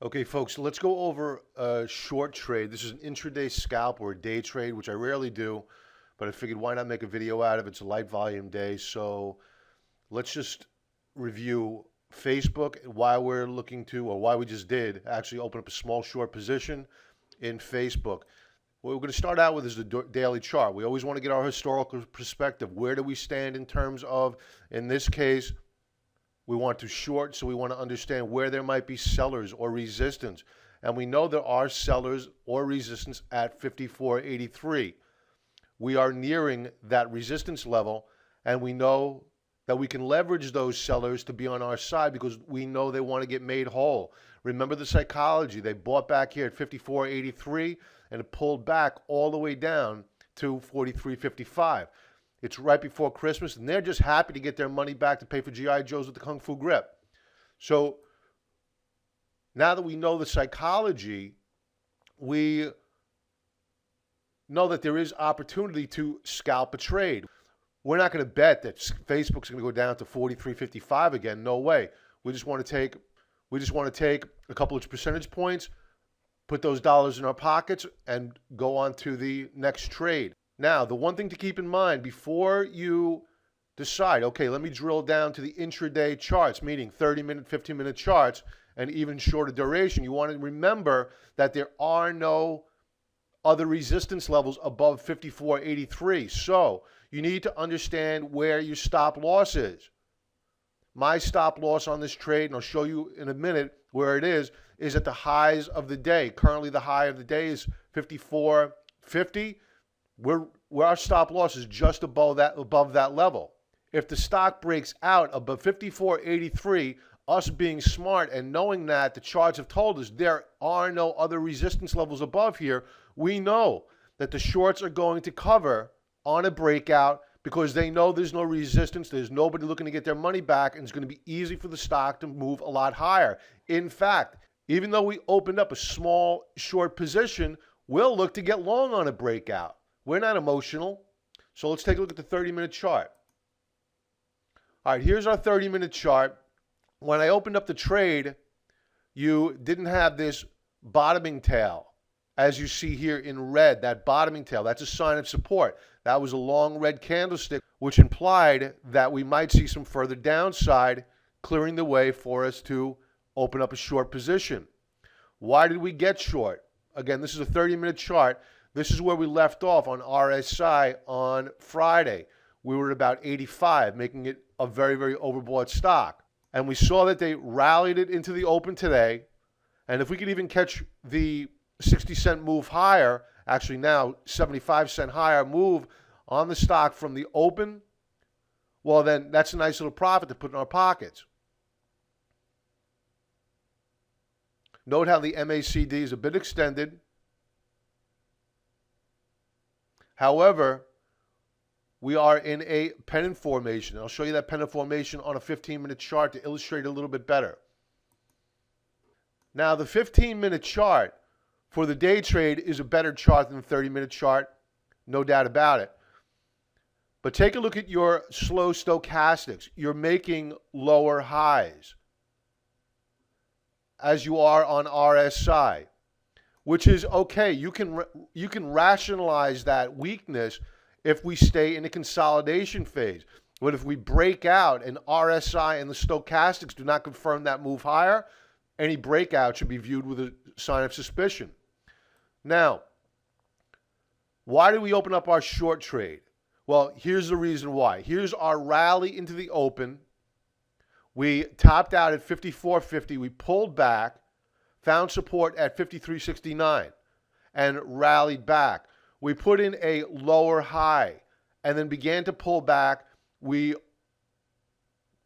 Okay, folks, let's go over a short trade. This is an intraday scalp or a day trade, which I rarely do, but I figured why not make a video out of it? It's a light volume day. So let's just review Facebook, why we're looking to, or why we just did, actually open up a small short position in Facebook. What we're going to start out with is the daily chart. We always want to get our historical perspective. Where do we stand in terms of, in this case, we want to short, so we want to understand where there might be sellers or resistance. And we know there are sellers or resistance at 54.83. We are nearing that resistance level, and we know that we can leverage those sellers to be on our side because we know they want to get made whole. Remember the psychology. They bought back here at 54.83 and it pulled back all the way down to 43.55. It's right before Christmas, and they're just happy to get their money back to pay for G.I. Joes with the Kung Fu grip. So now that we know the psychology, we know that there is opportunity to scalp a trade. We're not going to bet that Facebook's going to go down to 43.55 again. No way. We just want to take a couple of percentage points, put those dollars in our pockets, and go on to the next trade. Now, the one thing to keep in mind before you decide, okay, let me drill down to the intraday charts, meaning 30-minute, 15-minute charts, and even shorter duration, you want to remember that there are no other resistance levels above 54.83. So you need to understand where your stop loss is. My stop loss on this trade, and I'll show you in a minute where it is at the highs of the day. Currently, the high of the day is 54.50. Where our stop loss is just above that level. If the stock breaks out above 54.83, us being smart and knowing that the charts have told us there are no other resistance levels above here, we know that the shorts are going to cover on a breakout because they know there's no resistance, there's nobody looking to get their money back, and it's going to be easy for the stock to move a lot higher. In fact, even though we opened up a small short position, we'll look to get long on a breakout. We're not emotional. So let's take a look at the 30-minute chart. All right, here's our 30-minute chart. When I opened up the trade, you didn't have this bottoming tail. As you see here in red, that bottoming tail, that's a sign of support. That was a long red candlestick, which implied that we might see some further downside, clearing the way for us to open up a short position. Why did we get short? Again, this is a 30-minute chart. This is where we left off on RSI on Friday. We were at about 85, making it a very, very overbought stock. And we saw that they rallied it into the open today. And if we could even catch the 60-cent move higher, actually now 75-cent higher move on the stock from the open, well, then that's a nice little profit to put in our pockets. Note how the MACD is a bit extended. However, we are in a pennant formation. I'll show you that pennant formation on a 15-minute chart to illustrate it a little bit better. Now, the 15-minute chart for the day trade is a better chart than the 30-minute chart, no doubt about it. But take a look at your slow stochastics. You're making lower highs as you are on RSI, which is okay. You can rationalize that weakness if we stay in a consolidation phase. But if we break out and RSI and the stochastics do not confirm that move higher, any breakout should be viewed with a sign of suspicion. Now, why did we open up our short trade? Well, here's the reason why. Here's our rally into the open. We topped out at 54.50. We pulled back, found support at 53.69 and rallied back. We put in a lower high and then began to pull back. We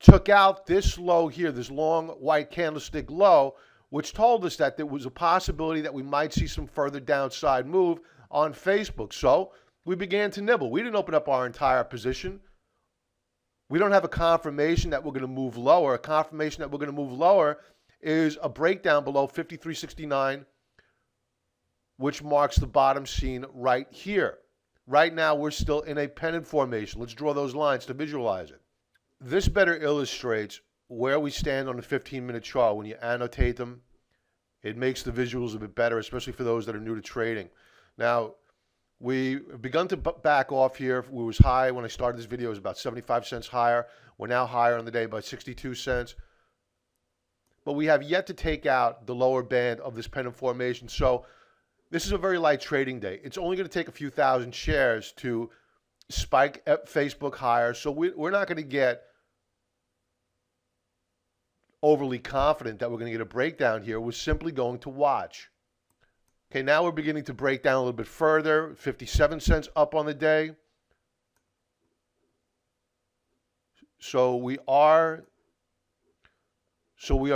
took out this low here, this long white candlestick low, which told us that there was a possibility that we might see some further downside move on Facebook. So we began to nibble. We didn't open up our entire position. We don't have a confirmation that we're going to move lower. A confirmation that we're going to move lower is a breakdown below 53.69, which marks the bottom seen right here. Right now, we're still in a pennant formation. Let's draw those lines to visualize it. This better illustrates where we stand on the 15-minute chart when you annotate them It makes the visuals a bit better, especially for those that are new to trading. Now, we've begun to back off here. We was high when I started this video. It was about 75 cents higher. We're now higher on the day by 62 cents. But we have yet to take out the lower band of this pennant formation. So this is a very light trading day. It's only going to take a few thousand shares to spike Facebook higher. So we're not going to get overly confident that we're going to get a breakdown here. We're simply going to watch. Okay, now we're beginning to break down a little bit further. 57 cents up on the day. So we are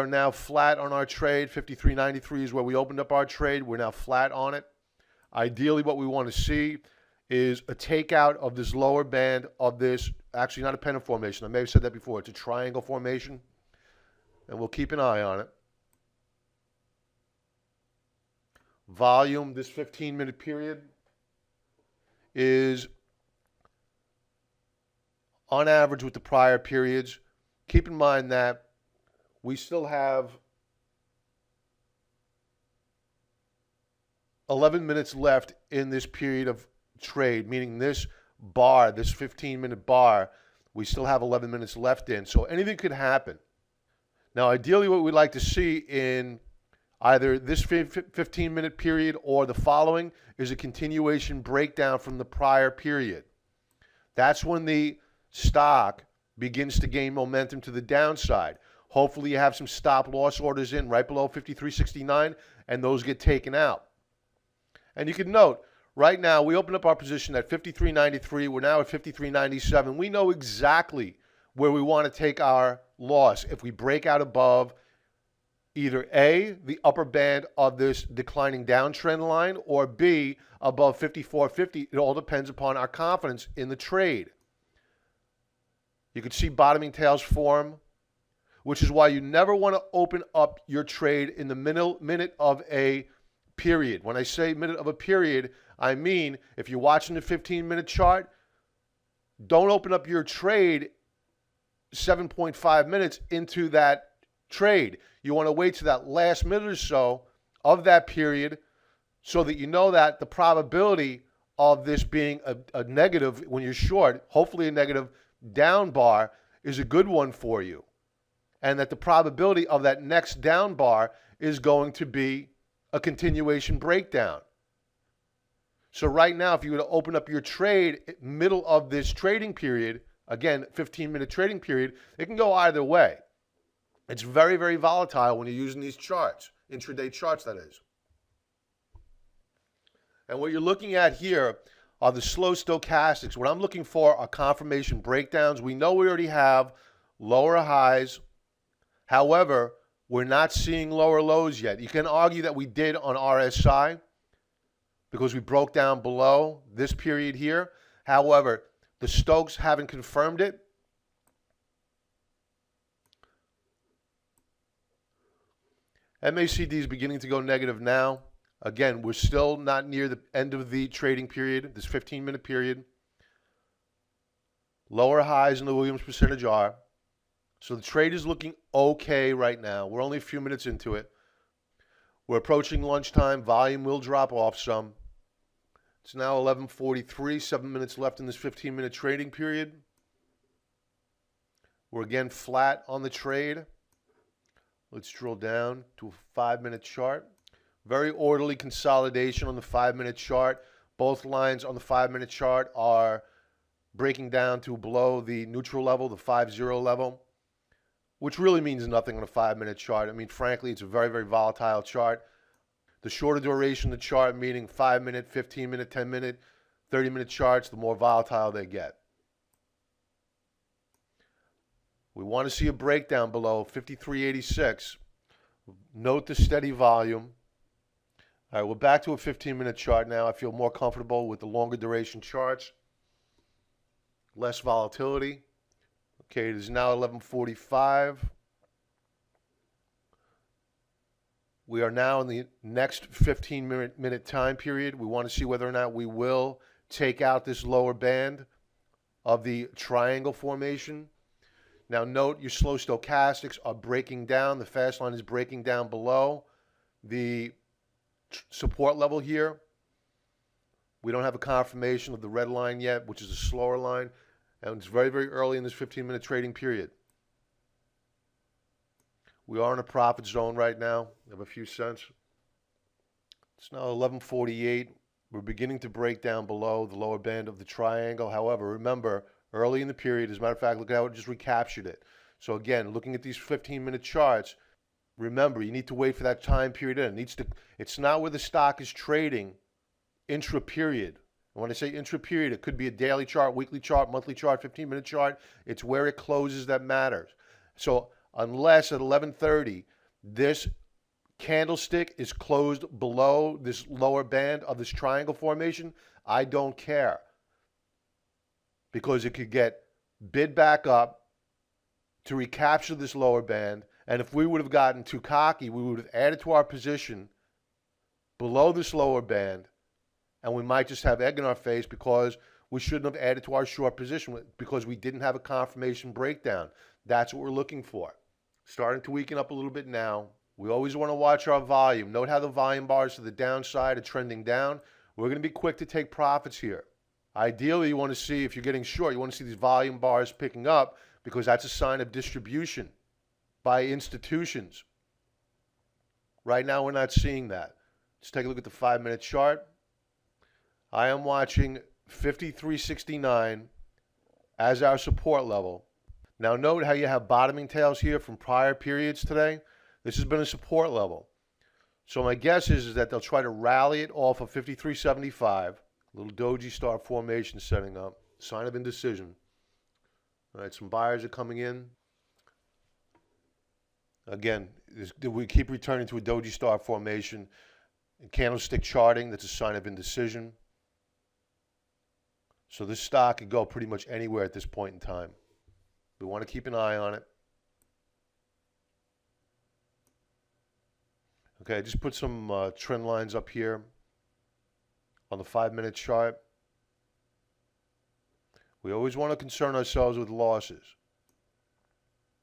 now flat on our trade. 53.93 is where we opened up our trade. We're now flat on it. Ideally, what we want to see is a takeout of this lower band of this, actually not a pennant formation. I may have said that before. It's a triangle formation, and we'll keep an eye on it. Volume, this 15-minute period, is on average with the prior periods. Keep in mind that we still have 11 minutes left in this period of trade, meaning this bar, this 15-minute bar, we still have 11 minutes left in. So anything could happen. Now, ideally, what we'd like to see in either this 15-minute period or the following is a continuation breakdown from the prior period. That's when the stock begins to gain momentum to the downside. Hopefully you have some stop loss orders in right below 53.69 and those get taken out. And you can note, right now we opened up our position at 53.93. We're now at 53.97. We know exactly where we want to take our loss if we break out above either A, the upper band of this declining downtrend line, or B, above 54.50. It all depends upon our confidence in the trade. You can see bottoming tails form, which is why you never want to open up your trade in the minute of a period. When I say minute of a period, I mean if you're watching the 15-minute chart, don't open up your trade 7.5 minutes into that trade. You want to wait to that last minute or so of that period so that you know that the probability of this being a negative when you're short, hopefully a negative down bar, is a good one for you. And that the probability of that next down bar is going to be a continuation breakdown. So right now, if you were to open up your trade middle of this trading period, again, 15-minute trading period, it can go either way. It's very, very volatile when you're using these charts, intraday charts, that is. And what you're looking at here are the slow stochastics. What I'm looking for are confirmation breakdowns. We know we already have lower highs. However, we're not seeing lower lows yet. You can argue that we did on RSI because we broke down below this period here. However, the Stokes haven't confirmed it. MACD is beginning to go negative now. Again, we're still not near the end of the trading period, this 15-minute period. Lower highs in the Williams percentage are. So the trade is looking okay right now. We're only a few minutes into it. We're approaching lunchtime. Volume will drop off some. It's now 11:43, 7 minutes left in this 15-minute trading period. We're again flat on the trade. Let's drill down to a 5-minute chart. Very orderly consolidation on the 5-minute chart. Both lines on the 5-minute chart are breaking down to below the neutral level, the 5-0 level, which really means nothing on a 5-minute chart. I mean, frankly, it's a very, very volatile chart. The shorter duration of the chart, meaning 5-minute, 15-minute, 10-minute, 30-minute charts, the more volatile they get. We want to see a breakdown below 53.86. Note the steady volume. All right, we're back to a 15-minute chart now. I feel more comfortable with the longer duration charts. Less volatility. Okay, it is now 11:45. We are now in the next 15-minute time period. We want to see whether or not we will take out this lower band of the triangle formation. Now note your slow stochastics are breaking down. The fast line is breaking down below. the support level here. We don't have a confirmation of the red line yet, which is a slower line, and it's very, very early in this 15-minute trading period. We are in a profit zone right now of a few cents. It's now 11:48. We're beginning to break down below the lower band of the triangle. However, remember, early in the period, as a matter of fact, look at how it just recaptured it. So again, looking at these 15-minute charts, remember, you need to wait for that time period in. It's not where the stock is trading intra-period. And when I say intra-period, it could be a daily chart, weekly chart, monthly chart, 15-minute chart. It's where it closes that matters. So unless at 11:30, this candlestick is closed below this lower band of this triangle formation, I don't care. Because it could get bid back up to recapture this lower band. And if we would have gotten too cocky, we would have added to our position below this lower band, and we might just have egg in our face because we shouldn't have added to our short position because we didn't have a confirmation breakdown. That's what we're looking for. Starting to weaken up a little bit now. We always want to watch our volume. Note how the volume bars to the downside are trending down. We're going to be quick to take profits here. Ideally, you want to see, if you're getting short, you want to see these volume bars picking up because that's a sign of distribution by institutions. Right now, we're not seeing that. Let's take a look at the 5-minute chart. I am watching 53.69 as our support level. Now note how you have bottoming tails here from prior periods today. This has been a support level. So my guess is that they'll try to rally it off of 53.75. Little doji star formation setting up. Sign of indecision. All right, some buyers are coming in. Again, we keep returning to a doji star formation. Candlestick charting, that's a sign of indecision. So this stock could go pretty much anywhere at this point in time. We want to keep an eye on it. Okay, I just put some trend lines up here on the 5-minute chart. We always want to concern ourselves with losses.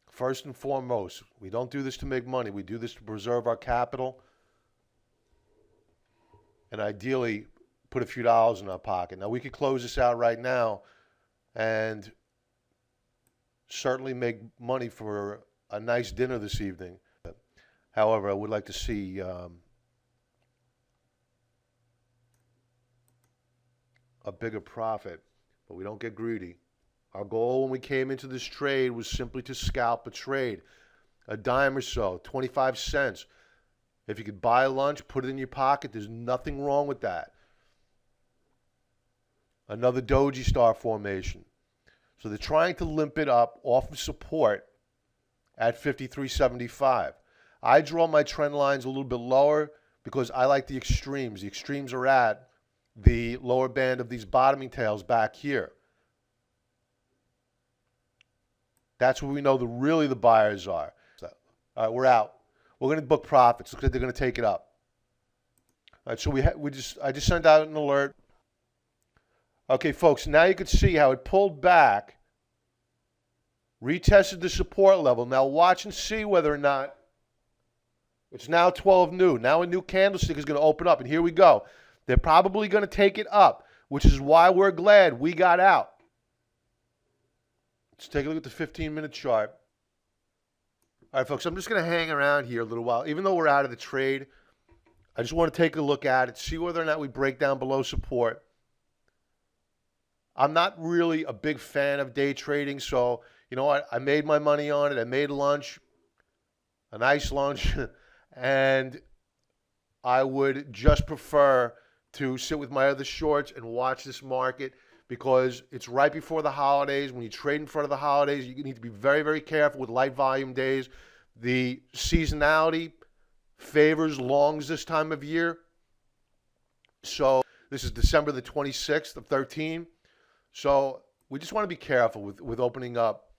First and foremost, we don't do this to make money. We do this to preserve our capital and ideally put a few dollars in our pocket. Now, we could close this out right now and certainly make money for a nice dinner this evening. However, I would like to see a bigger profit, but we don't get greedy. Our goal when we came into this trade was simply to scalp a trade, a dime or so, 25 cents. If you could buy lunch, put it in your pocket, there's nothing wrong with that. Another doji star formation. So they're trying to limp it up off of support at 53.75. I draw my trend lines a little bit lower because I like the extremes. The extremes are at the lower band of these bottoming tails back here. That's where we know really the buyers are. So, all right, we're out. We're going to book profits. Looks like they're going to take it up. All right, so I just sent out an alert. Okay, folks, now you can see how it pulled back, retested the support level. Now watch and see whether or not it's now 12 noon. Now a new candlestick is going to open up, and here we go. They're probably going to take it up, which is why we're glad we got out. Let's take a look at the 15-minute chart. All right, folks, I'm just going to hang around here a little while. Even though we're out of the trade, I just want to take a look at it, see whether or not we break down below support. I'm not really a big fan of day trading, so you know what? I made my money on it. I made lunch, a nice lunch, and I would just prefer to sit with my other shorts and watch this market because it's right before the holidays. When you trade in front of the holidays, you need to be very, very careful with light volume days. The seasonality favors longs this time of year. So this is December the 26th of 13. So we just want to be careful with opening up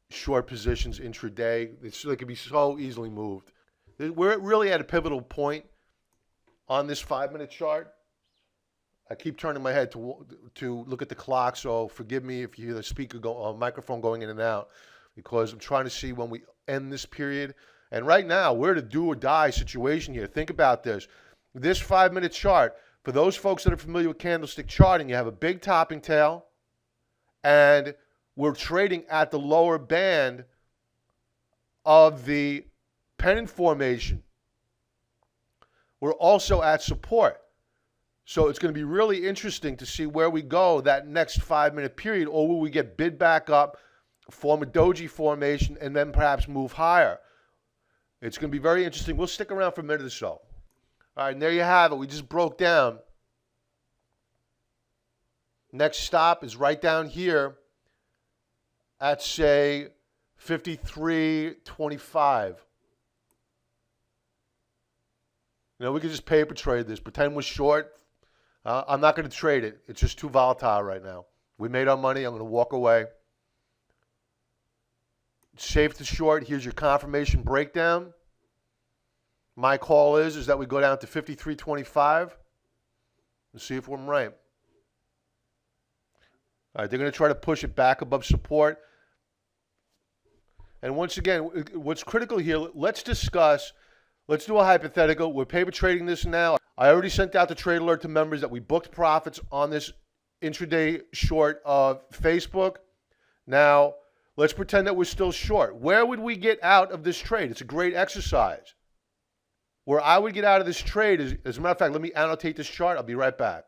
short positions intraday. They can be so easily moved. We're really at a pivotal point on this 5-minute chart. I keep turning my head to look at the clock, so forgive me if you hear the speaker microphone going in and out, because I'm trying to see when we end this period And right now, we're at a do or die situation here. Think about this. This 5-minute chart, for those folks that are familiar with candlestick charting, you have a big topping tail, and we're trading at the lower band of the pennant formation. We're also at support. So it's going to be really interesting to see where we go that next 5-minute period, or will we get bid back up, form a doji formation, and then perhaps move higher. It's going to be very interesting. We'll stick around for a minute or so. All right, and there you have it. We just broke down. Next stop is right down here at, say, 53.25. We could just paper trade this. Pretend we're short. I'm not going to trade it. It's just too volatile right now. We made our money. I'm going to walk away. Safe to short. Here's your confirmation breakdown. My call is that we go down to 53.25 and see if I'm right. All right, they're going to try to push it back above support. And once again, what's critical here, let's do a hypothetical. We're paper trading this now. I already sent out the trade alert to members that we booked profits on this intraday short of Facebook. Now, let's pretend that we're still short. Where would we get out of this trade? It's a great exercise. Where I would get out of this trade is, as a matter of fact, let me annotate this chart. I'll be right back.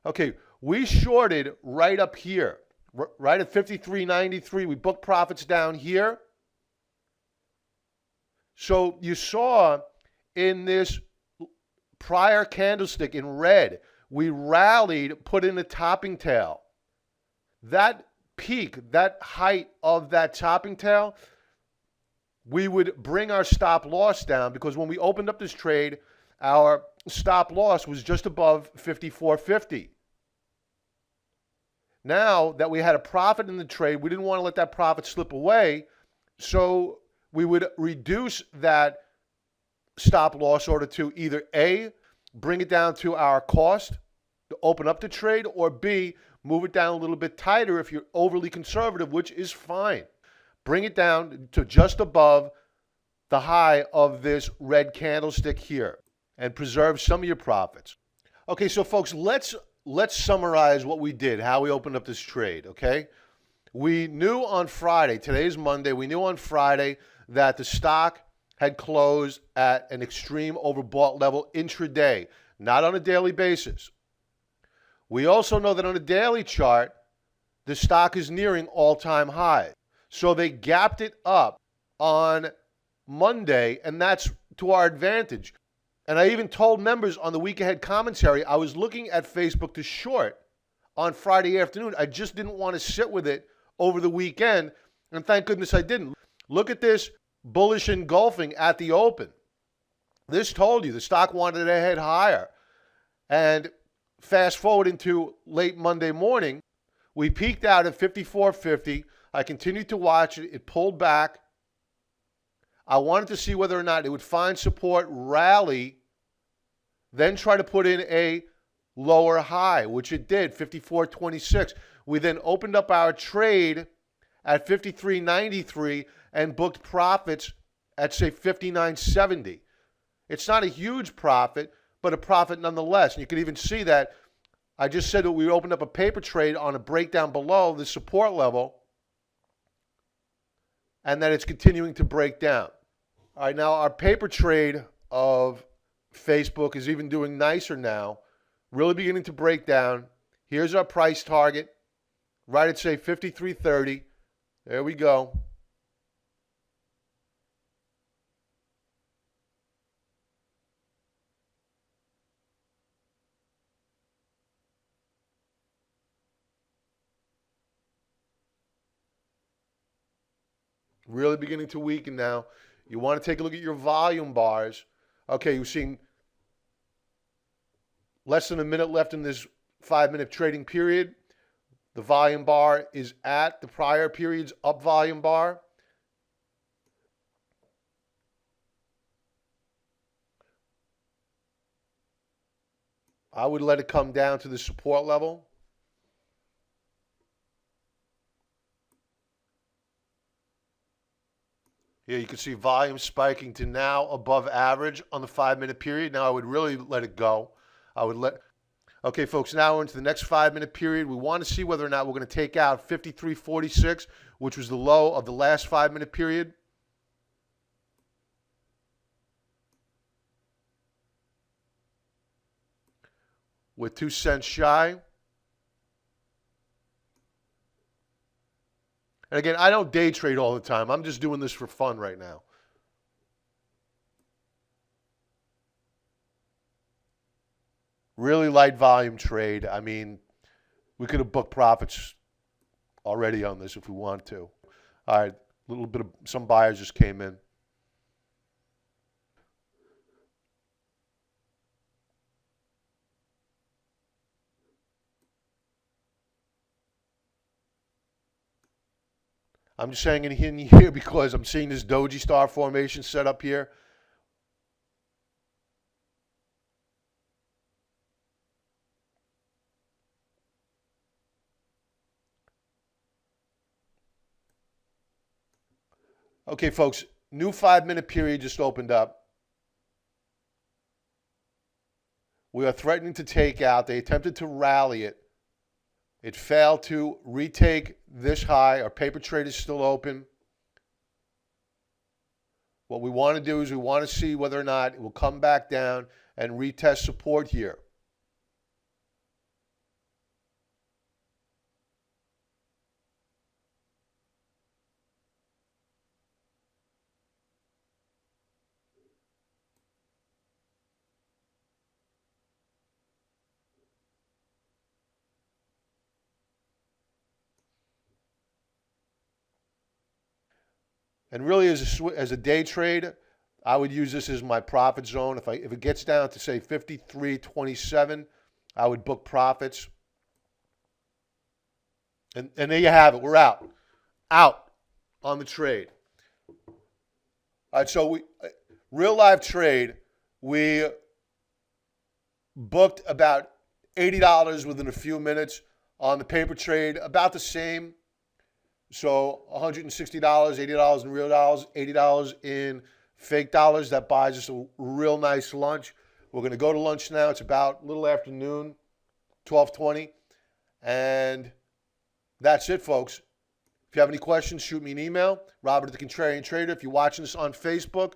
Okay, we shorted right up here, right at 53.93. We booked profits down here. So you saw in this prior candlestick in red, we rallied, put in a topping tail. That peak, that height of that topping tail, we would bring our stop loss down, because when we opened up this trade, our stop loss was just above 54.50. Now that we had a profit in the trade, we didn't want to let that profit slip away, so we would reduce that stop loss order to either A, bring it down to our cost to open up the trade, or B, move it down a little bit tighter if you're overly conservative, which is fine. Bring it down to just above the high of this red candlestick here and preserve some of your profits. Okay, so folks, let's summarize what we did, how we opened up this trade, okay? We knew on Friday, today's Monday, we knew on Friday that the stock had closed at an extreme overbought level intraday, not on a daily basis. We also know that on a daily chart, the stock is nearing all-time highs. So they gapped it up on Monday, and that's to our advantage. And I even told members on the week ahead commentary, I was looking at Facebook to short on Friday afternoon. I just didn't want to sit with it over the weekend, and thank goodness I didn't. Look at this bullish engulfing at the open. This told you the stock wanted to head higher. And fast forward into late Monday morning, we peaked out at 54.50. I continued to watch it. It pulled back. I wanted to see whether or not it would find support, rally, then try to put in a lower high, which it did, 54.26. We then opened up our trade at 53.93 and booked profits at, say, 59.70. It's not a huge profit, but a profit nonetheless. And you can even see that I just said that we opened up a paper trade on a breakdown below the support level, and that it's continuing to break down. All right, now our paper trade of Facebook is even doing nicer now, really beginning to break down. Here's our price target, right at, say, 53.30. There we go. Really beginning to weaken now. You want to take a look at your volume bars. Okay, you're seeing less than a minute left in this 5-minute trading period. The volume bar is at the prior period's up volume bar. I would let it come down to the support level. Here you can see volume spiking to now above average on the 5-minute period. Now I would really let it go. Okay, folks, now we're into the next 5-minute period. We want to see whether or not we're going to take out 53.46, which was the low of the last 5-minute period. We're 2 cents shy. And again, I don't day trade all the time. I'm just doing this for fun right now. Really light volume trade. I mean, we could have booked profits already on this if we want to. All right, a little bit of some buyers just came in. I'm just saying it in here because I'm seeing this doji star formation set up here. Okay, folks, new 5-minute period just opened up. We are threatening to take out. They attempted to rally it. It failed to retake this high. Our paper trade is still open. What we want to do is we want to see whether or not it will come back down and retest support here. And really, as a day trade, I would use this as my profit zone. If it gets down to, say, 53.27, I would book profits. And there you have it. We're out. Out on the trade. All right, so real live trade, we booked about $80 within a few minutes. On the paper trade, about the same. So $160, $80 in real dollars, $80 in fake dollars. That buys us a real nice lunch. We're going to go to lunch now. It's about a little after noon, 12:20. And that's it, folks. If you have any questions, shoot me an email, Robert the Contrarian Trader. If you're watching this on Facebook,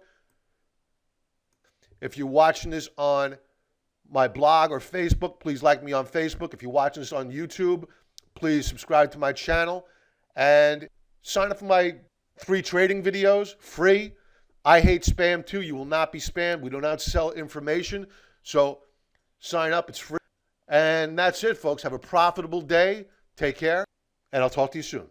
if you're watching this on my blog or Facebook, please like me on Facebook. If you're watching this on YouTube, please subscribe to my channel. And sign up for my 3 trading videos, free. I hate spam too. You will not be spammed. We do not sell information. So sign up. It's free. And that's it, folks. Have a profitable day. Take care. And I'll talk to you soon.